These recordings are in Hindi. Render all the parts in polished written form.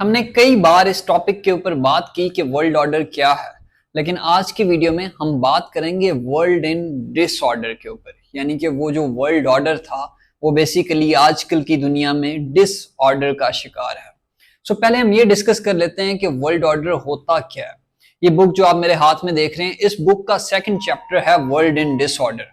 हमने कई बार इस टॉपिक के ऊपर बात की कि वर्ल्ड ऑर्डर क्या है, लेकिन आज की वीडियो में हम बात करेंगे वर्ल्ड इन डिसऑर्डर के ऊपर। यानी कि वो जो वर्ल्ड ऑर्डर था वो बेसिकली आजकल की दुनिया में डिसऑर्डर का शिकार है। पहले हम ये डिस्कस कर लेते हैं कि वर्ल्ड ऑर्डर होता क्या है। ये बुक जो आप मेरे हाथ में देख रहे हैं, इस बुक का सेकंड चैप्टर है वर्ल्ड इन डिसऑर्डर।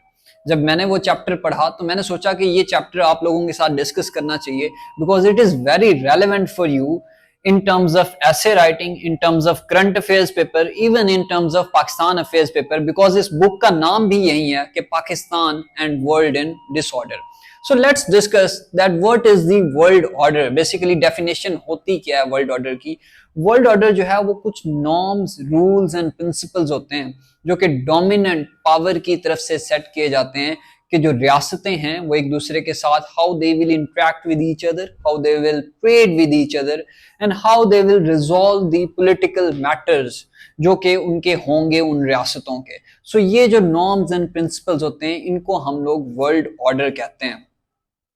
जब मैंने वो चैप्टर पढ़ा तो मैंने सोचा कि ये चैप्टर आप लोगों के साथ डिस्कस करना चाहिए, because it is very relevant for you in terms of essay writing, in terms of current affairs paper, even in terms of Pakistan affairs paper, because इस बुक का नाम भी यही है कि Pakistan and world in disorder. So let's discuss that what is the world order. Basically definition होती क्या है वर्ल्ड ऑर्डर की। वर्ल्ड ऑर्डर जो है वो कुछ नॉर्म्स, रूल्स एंड प्रिंसिपल्स होते हैं जो कि डोमिनेंट पावर की तरफ से सेट किए जाते हैं कि जो रियासतें हैं वो एक दूसरे के साथ how they will interact with each other, how they will trade with each other and how they will resolve the political matters जो कि उनके होंगे उन रियासतों के। ये जो नॉर्म्स एंड प्रिंसिपल्स होते हैं इनको हम लोग वर्ल्ड ऑर्डर कहते हैं।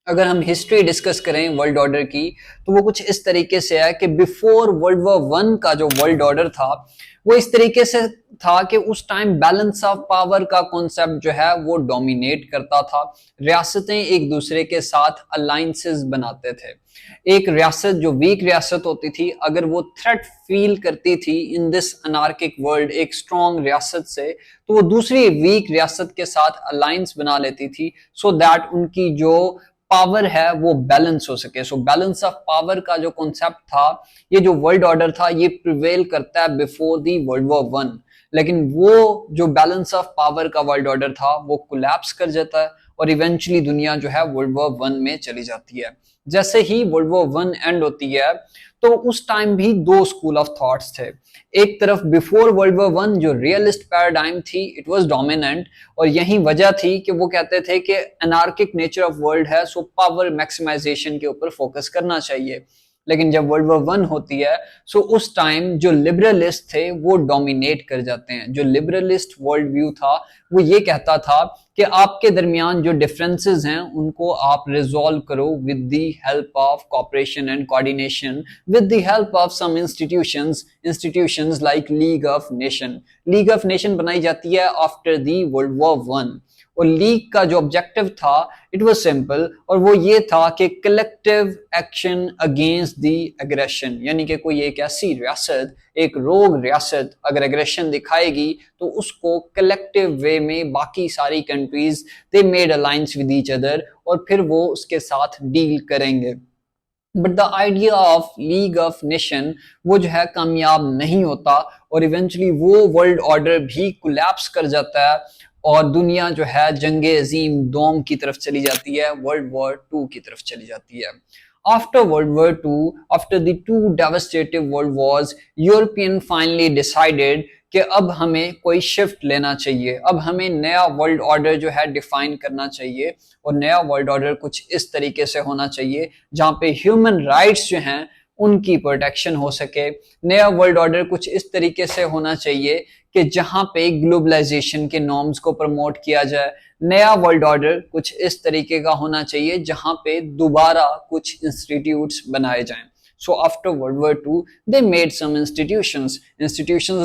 अगर हम हिस्ट्री डिस्कस करें वर्ल्ड ऑर्डर की तो वो कुछ इस तरीके से है कि बिफोर वर्ल्ड वॉर वन का जो वर्ल्ड ऑर्डर था वो इस तरीके से था कि उस टाइम बैलेंस ऑफ पावर का कॉन्सेप्ट जो है वो डोमिनेट करता था। रियासतें एक दूसरे के साथ अलायंसेस बनाते थे। एक रियासत जो वीक रियासत होती थी, अगर वो थ्रेट फील करती थी इन दिस अनार्किक वर्ल्ड एक स्ट्रॉन्ग रियासत से, तो वो दूसरी वीक रियासत के साथ अलायंस बना लेती थी सो दैट उनकी जो पावर है वो बैलेंस हो सके। बैलेंस ऑफ पावर का जो कॉन्सेप्ट था, ये जो वर्ल्ड ऑर्डर था, ये प्रिवेल करता है before the world War one. लेकिन वो जो बैलेंस ऑफ पावर का वर्ल्ड ऑर्डर था वो कोलैप्स कर जाता है और इवेंचुअली दुनिया जो है वर्ल्ड वॉर वन में चली जाती है। जैसे ही वर्ल्ड वॉर वन एंड होती है तो उस टाइम भी दो स्कूल ऑफ थॉट्स थे। एक तरफ बिफोर वर्ल्ड वॉर वन जो रियलिस्ट पैराडाइम थी, इट वाज डोमिनेंट, और यही वजह थी कि वो कहते थे कि एनार्किक नेचर ऑफ वर्ल्ड है, सो पावर मैक्सिमाइजेशन के ऊपर फोकस करना चाहिए। लेकिन जब वर्ल्ड वॉर वन होती है उस टाइम जो लिबरलिस्ट थे वो डोमिनेट कर जाते हैं। जो लिबरलिस्ट वर्ल्ड व्यू था वो ये कहता था कि आपके दरमियान जो डिफरेंसेस हैं उनको आप रिजॉल्व करो with the help of cooperation and coordination, with the help of some institutions like League of Nation. League of Nation बनाई जाती है after the World War one, और लीग का जो ऑब्जेक्टिव था इट वाज सिंपल, और वो ये था कि collective action against the aggression. यानी कि कोई एक ऐसी रियासत, एक रोग रियासत अगर एग्रेशन दिखाएगी तो उसको कलेक्टिव वे में बाकी सारी countries they made alliance with each other और फिर वो उसके साथ डील करेंगे। But the idea of league of nation वो जो है कामयाब नहीं होता और इवेंचुअली वो वर्ल्ड ऑर्डर भी कोलैप्स कर जाता है और दुनिया जो है जंगे अजीम दोम की तरफ चली जाती है, वर्ल्ड वॉर टू की तरफ चली जाती है। After world war two, after the two devastative world wars, European finally decided कि अब हमें कोई शिफ्ट लेना चाहिए, अब हमें नया वर्ल्ड ऑर्डर जो है डिफाइन करना चाहिए। और नया वर्ल्ड ऑर्डर कुछ इस तरीके से होना चाहिए जहां पे ह्यूमन राइट्स जो हैं उनकी प्रोटेक्शन हो सके। नया वर्ल्ड ऑर्डर कुछ इस तरीके से होना चाहिए कि जहां पे ग्लोबलाइजेशन के नॉर्म्स को प्रमोट किया जाए। नया वर्ल्ड ऑर्डर कुछ इस तरीके का होना चाहिए जहां पे दोबारा कुछ इंस्टीट्यूट्स बनाए जाएं। So after World War II, they made some institutions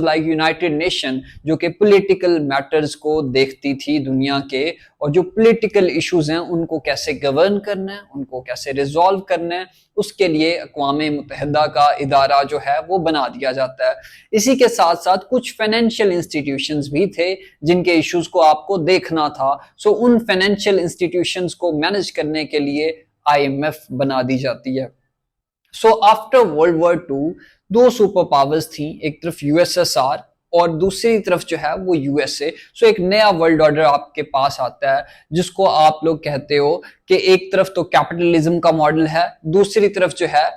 like United Nation, जो कि political matters को देखती थी दुनिया के, और जो political issues हैं उनको कैसे govern करना है, उनको कैसे resolve करना है, उसके लिए अक़वाम मुत्तहिदा का इदारा जो है वो बना दिया जाता है। इसी के साथ साथ कुछ फाइनेंशियल इंस्टीट्यूशंस भी थे जिनके इश्यूज को आपको देखना था। उन फाइनेंशियल इंस्टीट्यूशंस को मैनेज करने के लिए IMF बना दी जाती है। आफ्टर वर्ल्ड वॉर टू दो सुपर पावर्स थी, एक तरफ USSR और दूसरी तरफ जो है वो USA। एक नया वर्ल्ड ऑर्डर आपके पास आता है जिसको आप लोग कहते हो कि एक तरफ तो कैपिटलिज्म का मॉडल है, दूसरी तरफ जो है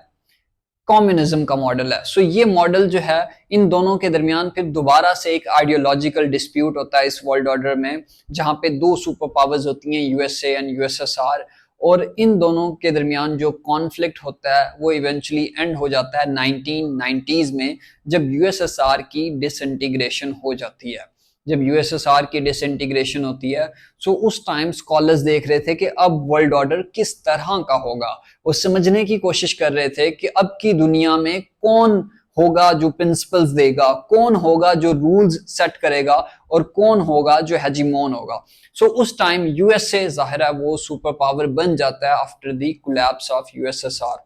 कम्युनिज्म का मॉडल है। ये मॉडल जो है इन दोनों के दरमियान फिर दोबारा से एक आइडियोलॉजिकल डिस्प्यूट होता है इस वर्ल्ड ऑर्डर में, जहां पे दो सुपर पावर्स होती हैं USA एंड USSR, और इन दोनों के दरमियान जो कॉन्फ्लिक्ट होता है वो इवेंचुअली एंड हो जाता है 1990s में, जब USSR की डिसइंटीग्रेशन हो जाती है। जब यूएसएसआर की डिसइंटीग्रेशन होती है, सो उस टाइम स्कॉलर्स देख रहे थे कि अब वर्ल्ड ऑर्डर किस तरह का होगा, वो समझने की कोशिश कर रहे थे कि अब की दुनिया में कौन होगा जो प्रिंसिपल्स देगा, कौन होगा जो रूल्स सेट करेगा, और कौन होगा जो हेजिमोन होगा। सो उस टाइम यूएसए जाहिर है वो सुपर पावर बन जाता है after the collapse of USSR.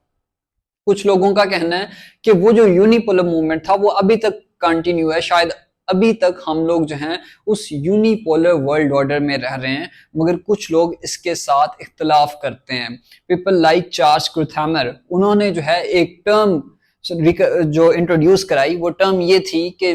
कुछ लोगों का कहना है कि वो जो यूनिपोलर मूवमेंट था वो अभी तक कंटिन्यू है, शायद अभी तक हम लोग जो हैं उस यूनिपोलर वर्ल्ड ऑर्डर में रह रहे हैं, मगर कुछ लोग इसके साथ इख्तलाफ करते हैं। पीपल लाइक चार्ल्स क्रुथैमर, उन्होंने जो है एक टर्म जो इंट्रोड्यूस कराई, वो टर्म ये थी कि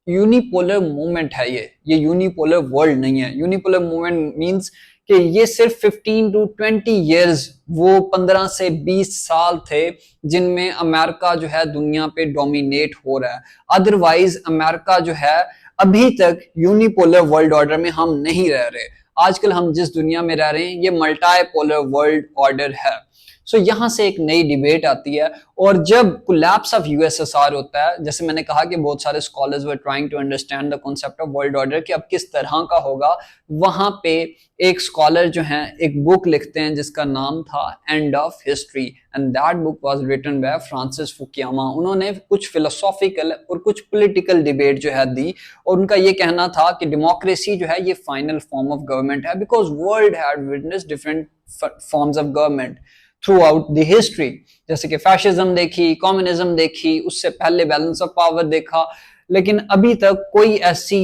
यूनिपोलर मूवमेंट है, ये यूनिपोलर वर्ल्ड नहीं है। यूनिपोलर मूवमेंट मींस कि ये सिर्फ 15 to 20 ईयर्स, वो 15 से 20 साल थे जिनमें अमेरिका जो है दुनिया पे डोमिनेट हो रहा है। अदरवाइज अमेरिका जो है अभी तक यूनिपोलर वर्ल्ड ऑर्डर में हम नहीं रह रहे। आजकल हम जिस दुनिया में रह रहे हैं ये मल्टीपोलर वर्ल्ड ऑर्डर है। सो यहां से एक नई डिबेट आती है, और जब कोलैप्स ऑफ यूएसएसआर होता है, जैसे मैंने कहा कि बहुत सारे scholars were trying to understand the concept of world order कि अब किस तरह का होगा, वहां पे एक स्कॉलर जो है एक बुक लिखते हैं जिसका नाम था End of History, and that book was written by Francis Fukuyama. उन्होंने कुछ फिलोसॉफिकल और कुछ पॉलिटिकल डिबेट जो है दी, और उनका ये कहना था कि डेमोक्रेसी जो है ये फाइनल फॉर्म ऑफ गवर्नमेंट है, because world had witnessed different forms of government through out the history. जैसे कि फैशिज्म देखी, कम्युनिज्म देखी, उससे पहले बैलेंस ऑफ पावर देखा, लेकिन अभी तक कोई ऐसी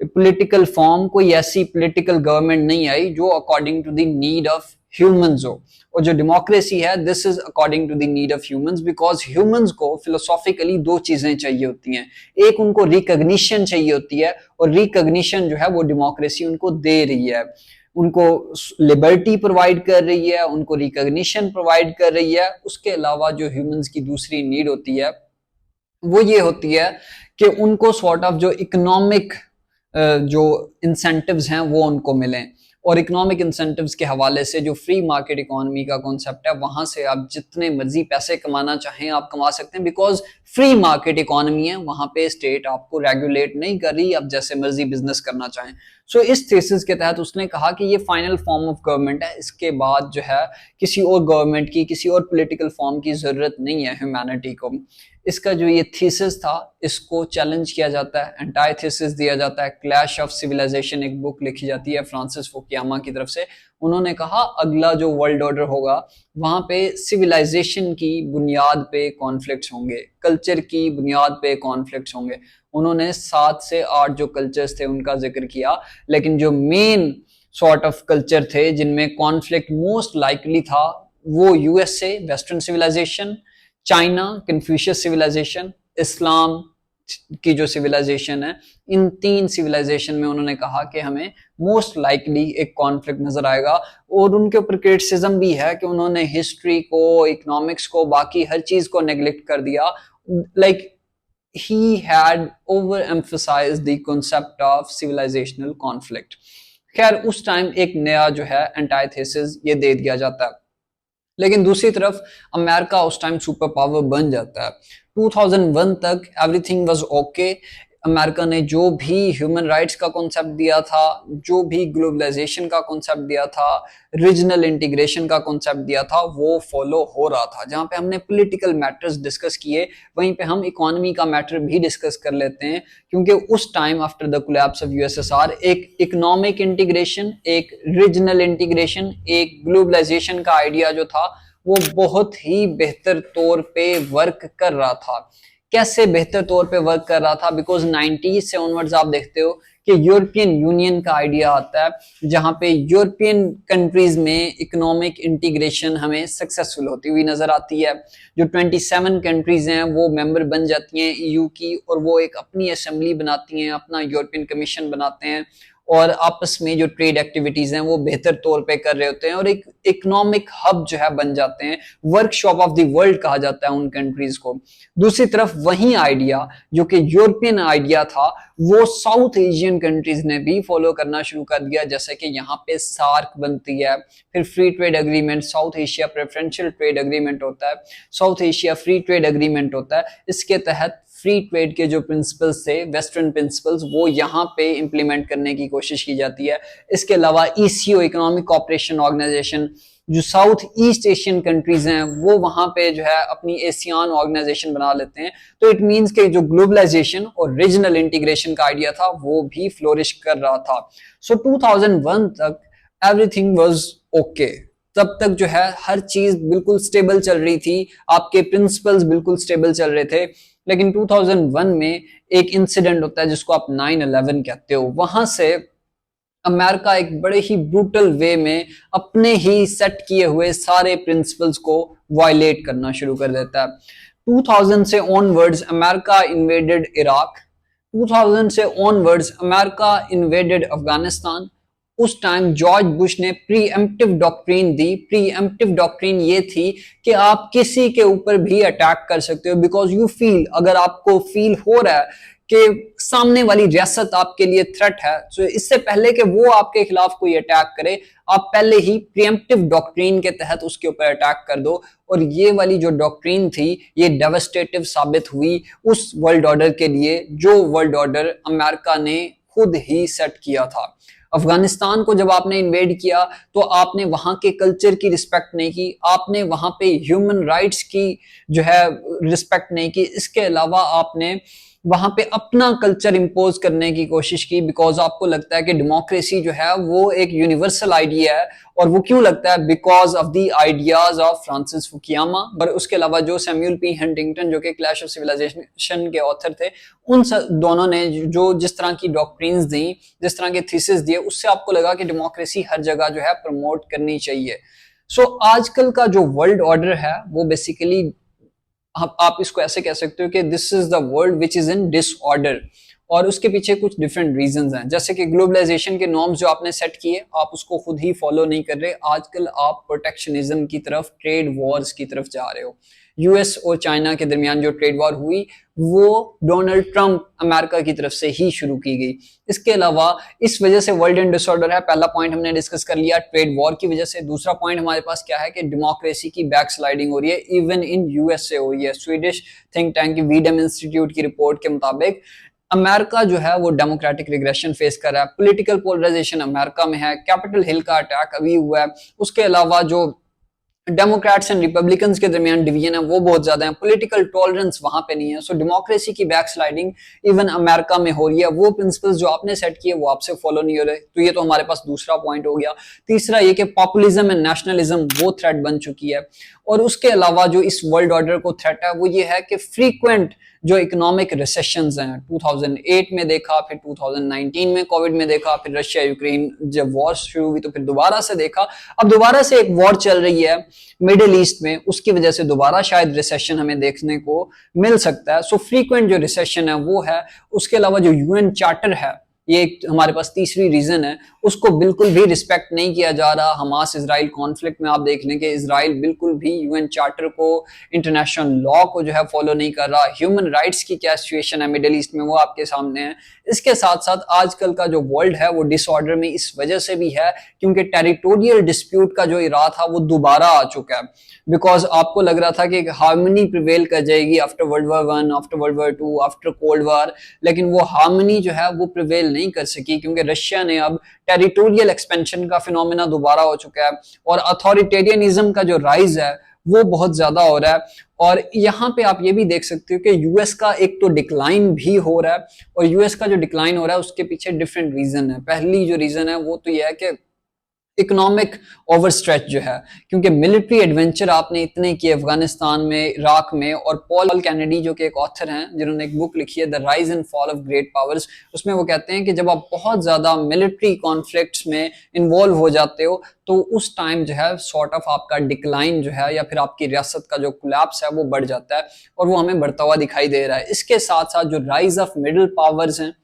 पॉलिटिकल फॉर्म, कोई ऐसी पॉलिटिकल गवर्नमेंट नहीं आई जो according to the need of humans हो। और जो डेमोक्रेसी है this is according to the need of humans, because humans को फिलोसॉफिकली दो चीजें चाहिए होती हैं। एक उनको रिकॉग्निशन चाहिए होती है, और रिकॉग्निशन जो है वो डेमोक्रेसी उनको दे रही है, उनको लिबर्टी प्रोवाइड कर रही है, उनको रिकॉग्निशन प्रोवाइड कर रही है। उसके अलावा जो ह्यूमंस की दूसरी नीड होती है वो ये होती है कि उनको सॉर्ट ऑफ जो इकोनॉमिक जो इंसेंटिव्स हैं वो उनको मिलें। और इकोनॉमिक इंसेंटिव्स के हवाले से जो फ्री मार्केट इकोनॉमी का कॉन्सेप्ट है, वहां से आप जितने मर्जी पैसे कमाना चाहें आप कमा सकते हैं, बिकॉज फ्री मार्केट इकोनॉमी है, वहां पे स्टेट आपको रेगुलेट नहीं कर रही, आप जैसे मर्जी बिजनेस करना चाहें। सो इस थीसिस के तहत उसने कहा कि ये फाइनल फॉर्म ऑफ गवर्नमेंट है, इसके बाद जो है किसी और गवर्नमेंट की, किसी और पॉलिटिकल फॉर्म की जरूरत नहीं है ह्यूमैनिटी को। इसका जो ये थीसिस था इसको चैलेंज किया जाता है, एंटाई थीसिस दिया जाता है। क्लैश ऑफ सिविलाइजेशन एक बुक लिखी जाती है फ्रांसिस फुकुयामा की तरफ से। उन्होंने कहा अगला जो वर्ल्ड ऑर्डर होगा वहां पे सिविलाइजेशन की बुनियाद पे कॉन्फ्लिक्ट्स होंगे, कल्चर की बुनियाद पे कॉन्फ्लिक्ट्स होंगे। उन्होंने 7 से 8 जो कल्चर्स थे उनका जिक्र किया, लेकिन जो मेन सॉर्ट ऑफ कल्चर थे जिनमें कॉन्फ्लिक्ट मोस्ट लाइकली था वो USA western civilisation, China Confucius civilisation, इस्लाम की जो सिविलाइजेशन है। इन 3 सिविलाइजेशन में उन्होंने कहा कि हमें मोस्ट लाइकली एक कॉन्फ्लिक्ट नजर आएगा। और उनके ऊपर क्रिटिसिज्म भी है कि उन्होंने हिस्ट्री को, इकोनॉमिक्स को, बाकी हर चीज को नेग्लेक्ट कर दिया। Like he had overemphasized the concept of civilizational conflict। खैर उस टाइम एक नया जो है एंटाइथेसिस ये दे दिया जाता है, लेकिन दूसरी तरफ अमेरिका उस टाइम सुपर पावर बन जाता है। 2001 तक एवरीथिंग वाज ओके। अमेरिका ने जो भी ह्यूमन राइट्स का कॉन्सेप्ट दिया था, जो भी ग्लोबलाइजेशन का कॉन्सेप्ट दिया था, रीजनल इंटीग्रेशन का कॉन्सेप्ट दिया था, वो फॉलो हो रहा था। जहां पे हमने पॉलिटिकल मैटर्स डिस्कस किए, वहीं पे हम इकोनॉमी का मैटर भी डिस्कस कर लेते हैं, क्योंकि उस time after the collapse of USSR एक इकोनॉमिक इंटीग्रेशन, एक रीजनल इंटीग्रेशन, एक ग्लोबलाइजेशन का आइडिया जो था वो बहुत ही बेहतर तौर पे वर्क कर रहा था। कैसे बेहतर तौर पे वर्क कर रहा था? बिकॉज 90s से ऑनवर्ड्स आप देखते हो कि यूरोपियन यूनियन का आइडिया आता है, जहां पे यूरोपियन कंट्रीज में इकोनॉमिक इंटीग्रेशन हमें सक्सेसफुल होती हुई नजर आती है। जो 27 कंट्रीज हैं वो मेंबर बन जाती हैं ईयू की, और वो एक अपनी असेंबली बनाती हैं, अपना यूरोपियन कमीशन बनाते हैं, और आपस में जो ट्रेड एक्टिविटीज हैं वो बेहतर तौर पे कर रहे होते हैं, और एक इकोनॉमिक हब जो है बन जाते हैं। वर्कशॉप ऑफ द वर्ल्ड कहा जाता है उन कंट्रीज को। दूसरी तरफ वही आइडिया जो कि यूरोपियन आइडिया था वो साउथ एशियन कंट्रीज ने भी फॉलो करना शुरू कर दिया, जैसे कि यहाँ पे सार्क बनती है, फिर free trade agreement, south Asia preferential trade agreement होता है, south Asia free trade agreement होता है। इसके तहत फ्री ट्रेड के जो प्रिंसिपल्स थे, वेस्टर्न प्रिंसिपल्स, वो यहाँ पे इंप्लीमेंट करने की कोशिश की जाती है। इसके अलावा ईसीओ, इकोनॉमिक कोऑपरेशन ऑर्गेनाइजेशन, जो साउथ ईस्ट एशियन कंट्रीज हैं वो वहां पे जो है अपनी एशियान ऑर्गेनाइजेशन बना लेते हैं। तो इट मींस के जो ग्लोबलाइजेशन और रीजनल इंटीग्रेशन का आइडिया था वो भी फ्लोरिश कर रहा था। सो 2001 तक एवरीथिंग वाज ओके। तब तक जो है हर चीज बिल्कुल स्टेबल चल रही थी, आपके प्रिंसिपल्स बिल्कुल स्टेबल चल रहे थे। लेकिन 2001 में एक इंसिडेंट होता है जिसको आप 9/11 कहते हो। वहां से अमेरिका एक बड़े ही ब्रूटल वे में अपने ही सेट किए हुए सारे प्रिंसिपल्स को वायलेट करना शुरू कर देता है। 2000 से ऑनवर्ड्स अमेरिका इन्वेडेड इराक, 2000 से ऑनवर्ड्स अमेरिका इन्वेडेड अफगानिस्तान। उस टाइम जॉर्ज बुश ने प्रीएम्प्टिव डॉक्ट्रिन दी। प्रीएम्प्टिव डॉक्ट्रिन ये थी कि आप किसी के ऊपर भी अटैक कर सकते हो, बिकॉज यू फील, अगर आपको फील हो रहा है कि सामने वाली रियासत आपके लिए थ्रेट है, तो इससे पहले कि वो आपके खिलाफ कोई अटैक करे, आप पहले ही प्रीएम्प्टिव डॉक्ट्रिन के तहत उसके ऊपर अटैक कर दो। और ये वाली जो डॉक्ट्रिन थी ये डेवास्टेटिव साबित हुई उस वर्ल्ड ऑर्डर के लिए जो वर्ल्ड ऑर्डर अमेरिका ने खुद ही सेट किया था। अफगानिस्तान को जब आपने इन्वेड किया तो आपने वहां के कल्चर की रिस्पेक्ट नहीं की, आपने वहां पे ह्यूमन राइट्स की जो है रिस्पेक्ट नहीं की। इसके अलावा आपने वहां पे अपना कल्चर इंपोज करने की कोशिश की, बिकॉज आपको लगता है कि डेमोक्रेसी जो है वो एक यूनिवर्सल आइडिया है। और वो क्यों लगता है? Because of the ideas of Francis Fukuyama. और उसके अलावा जो सैमुअल पी हंटिंगटन, जो कि क्लैश ऑफ सिविलाइजेशन के ऑथर थे, उन दोनों ने जो जिस तरह की डॉक्ट्रिन्स दी, जिस तरह के थीसिस दिए, उससे आपको लगा कि डेमोक्रेसी हर जगह जो है प्रमोट करनी चाहिए। सो आजकल का जो वर्ल्ड ऑर्डर है वो बेसिकली आप इसको ऐसे कह सकते हो कि this is the world which is in disorder. और उसके पीछे कुछ डिफरेंट रीजंस हैं, जैसे कि ग्लोबलाइजेशन के नॉर्म्स जो आपने सेट किए आप उसको खुद ही फॉलो नहीं कर रहे। आजकल आप प्रोटेक्शनिज्म की तरफ, ट्रेड वॉर्स की तरफ जा रहे हो। यूएस और चाइना के दरमियान जो ट्रेड वॉर हुई वो डोनाल्ड ट्रंप अमेरिका की तरफ से ही शुरू की गई। इसके अलावा इस वजह से वर्ल्ड इन डिसऑर्डर है। पहला पॉइंट हमने डिस्कस कर लिया ट्रेड वॉर की वजह से। दूसरा पॉइंट हमारे पास क्या है कि डेमोक्रेसी की बैक स्लाइडिंग हो रही है, इवन इन यूएसए हो रही है। स्वीडिश थिंक टैंक की वीडम इंस्टीट्यूट की रिपोर्ट के मुताबिक अमेरिका जो है वो डेमोक्रेटिक रिग्रेशन फेस कर रहा है। पॉलिटिकल पोलराइजेशन अमेरिका में है, कैपिटल हिल का अटैक अभी हुआ है। उसके अलावा जो डेमोक्रेट्स एंड रिपब्लिकन्स के दरमियान डिवीजन है वो बहुत ज्यादा है, पॉलिटिकल टॉलरेंस वहां पे नहीं है। सो डेमोक्रेसी की बैक स्लाइडिंग इवन अमेरिका में हो रही है। वो प्रिंसिपल्स जो आपने सेट किए वो आपसे फॉलो नहीं हो रहे। तो ये तो हमारे पास दूसरा पॉइंट हो गया। तीसरा ये कि पॉपुलिज्म एंड नेशनलिज्म वो थ्रेट बन चुकी है। और उसके अलावा जो इस वर्ल्ड ऑर्डर को थ्रेट है वो ये है कि फ्रीक्वेंट जो इकोनॉमिक रिसेशंस हैं, 2008 में देखा, फिर 2019 में कोविड में देखा, फिर रशिया यूक्रेन जब वॉर शुरू हुई तो फिर दोबारा से देखा। अब दोबारा से एक वॉर चल रही है मिडिल ईस्ट में, उसकी वजह से दोबारा शायद रिसेशन हमें देखने को मिल सकता है। सो फ्रीक्वेंट जो रिसेशन है वो है। उसके अलावा जो यूएन चार्टर है, ये एक हमारे पास तीसरी रीजन है, उसको बिल्कुल भी रिस्पेक्ट नहीं किया जा रहा। हमास इजराइल कॉन्फ्लिक्ट में आप देख लें कि इजराइल बिल्कुल भी यूएन चार्टर को, इंटरनेशनल लॉ को जो है फॉलो नहीं कर रहा। ह्यूमन राइट्स की क्या सिचुएशन है मिडिल ईस्ट में वो आपके सामने है। इसके साथ साथ आजकल का जो वर्ल्ड है वो डिसऑर्डर में इस वजह से भी है क्योंकि टेरिटोरियल डिस्प्यूट का जो इरा था वो दोबारा आ चुका है। बिकॉज आपको लग रहा था कि हार्मनी प्रिवेल कर जाएगी after world war 1, after world war 2, after cold war, लेकिन वो हार्मनी जो है वो प्रिवेल नहीं कर सकी क्योंकि रशिया ने अब टेरिटोरियल एक्सपेंशन का फिनोमेना दोबारा हो चुका है और अथॉरिटेरियनिज्म का जो राइज है वो बहुत ज्यादा हो रहा है। और यहाँ पे आप ये भी देख सकते हो कि यूएस का एक तो डिक्लाइन भी हो रहा है और यूएस का जो डिक्लाइन हो रहा है उसके पीछे डिफरेंट रीजन है। पहली जो रीजन है वो तो ये है कि इकोनॉमिक ओवरस्ट्रेच जो है, क्योंकि मिलिट्री एडवेंचर आपने इतने किए अफगानिस्तान में, इराक में। और पॉल कैनेडी जो कि एक ऑथर हैं जिन्होंने एक बुक लिखी है the rise and fall of great powers, उसमें वो कहते हैं कि जब आप बहुत ज्यादा मिलिट्री कॉन्फ्लिक्ट्स में इन्वॉल्व हो जाते हो तो उस टाइम जो है सॉर्ट ऑफ आपका डिक्लाइन जो है या फिर आपकी रियासत का जो कोलैप्स है वो बढ़ जाता है और वो हमें बढ़ता हुआ दिखाई दे रहा है। इसके साथ साथ जो राइज ऑफ मिडिल पावर्स हैं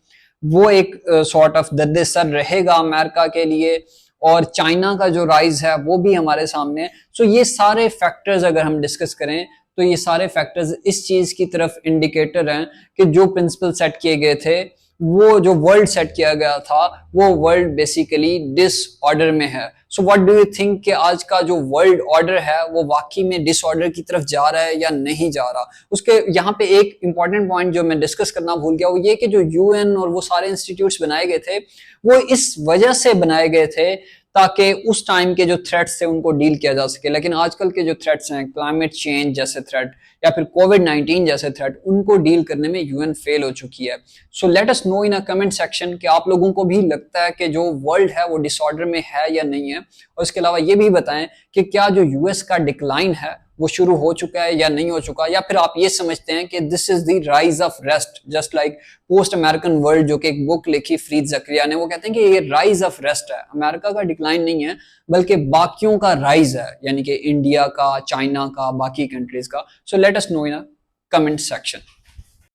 वो एक सॉर्ट ऑफ दर्द सर रहेगा अमेरिका के लिए। और चाइना का जो राइज है वो भी हमारे सामने है। सो ये सारे फैक्टर्स अगर हम डिस्कस करें तो ये सारे फैक्टर्स इस चीज की तरफ इंडिकेटर हैं कि जो प्रिंसिपल सेट किए गए थे वो जो वर्ल्ड सेट किया गया था वो वर्ल्ड बेसिकली डिसऑर्डर में है। So what do you think कि आज का जो वर्ल्ड ऑर्डर है वो वाकई में डिसऑर्डर की तरफ जा रहा है या नहीं जा रहा? उसके यहाँ पे एक इंपॉर्टेंट पॉइंट जो मैं डिस्कस करना भूल गया वो ये कि जो यूएन और वो सारे इंस्टीट्यूट्स बनाए गए थे वो इस वजह से बनाए गए थे ताकि उस टाइम के जो थ्रेट्स थे उनको डील किया जा सके। लेकिन आजकल के जो थ्रेट्स हैं, क्लाइमेट चेंज जैसे थ्रेट या फिर कोविड-19 जैसे थ्रेट, उनको डील करने में यूएन फेल हो चुकी है। So let us know in a comment section कि आप लोगों को भी लगता है कि जो वर्ल्ड है वो डिसऑर्डर में है या नहीं है। और इसके अलावा ये भी बताएं कि क्या जो यूएस का डिक्लाइन है वो शुरू हो चुका है या नहीं हो चुका, या फिर आप ये समझते हैं कि this is the rise of rest, just like post American world जो कि एक बुक लिखी फरीद जकरिया ने, वो कहते हैं कि ये राइज ऑफ रेस्ट है, अमेरिका का डिक्लाइन नहीं है बल्कि बाकियों का राइज है, यानी कि इंडिया का, चाइना का, बाकी कंट्रीज का। So let us know in a comment section.